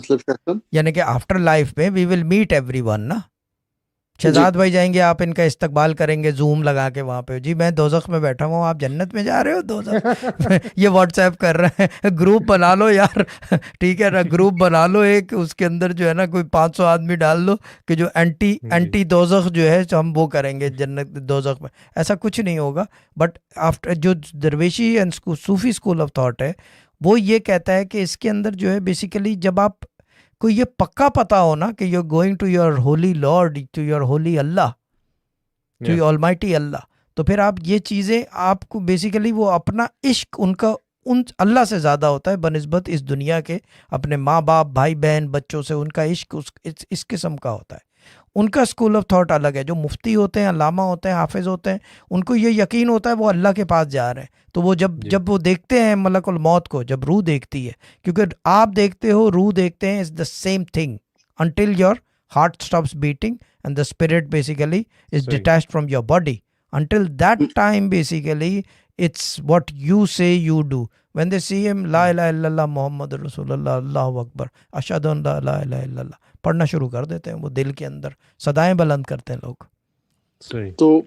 مطلب شخص یعنی کہ آفٹر لائف میں وی ول میٹ ایوری ون نا. شہزاد بھائی جائیں گے, آپ ان کا استقبال کریں گے زوم لگا کے وہاں پہ, جی میں دوزخ میں بیٹھا ہوں, آپ جنت میں جا رہے ہو دوزخ. یہ واٹس ایپ کر رہے ہیں, گروپ بنا لو یار, ٹھیک ہے نا, گروپ بنا لو ایک, اس کے اندر جو ہے نا کوئی 500 آدمی ڈال دو کہ جو اینٹی دوزخ جو ہے ہم وہ کریں گے جنت دوزخ میں. ایسا کچھ نہیں ہوگا. بٹ آفٹر جو درویشی and Sufi school of thought ہے وہ یہ کہتا ہے کہ اس کے اندر جو ہے بیسیکلی جب آپ کو یہ پکا پتا ہو نا کہ you going to your holy lord, to your holy Allah, to your almighty Allah, تو پھر آپ یہ چیزیں آپ کو بیسیکلی وہ اپنا عشق ان کا ان اللہ سے زیادہ ہوتا ہے بنسبت اس دنیا کے اپنے ماں باپ بھائی بہن بچوں سے. ان کا عشق اس قسم کا ہوتا ہے. ان کا اسکول آف تھاٹ الگ ہے. جو مفتی ہوتے ہیں, علامہ ہوتے ہیں, حافظ ہوتے ہیں, ان کو یہ یقین ہوتا ہے وہ اللہ کے پاس جا رہے ہیں. تو وہ جب وہ دیکھتے ہیں ملک الموت کو, جب روح دیکھتی ہے, کیونکہ آپ دیکھتے ہو روح دیکھتے ہیں, is the same thing until your heart stops beating and the spirit basically is detached from your body. Until that time basically it's what you say you do. When they see him, la ilaha illallah Muhammad Rasulullah Allahu Akbar ashhadu an la ilaha illallah پڑھنا شروع کر دیتے ہیں, وہ دل کے اندر صدائیں بلند کرتے ہیں لوگ. تو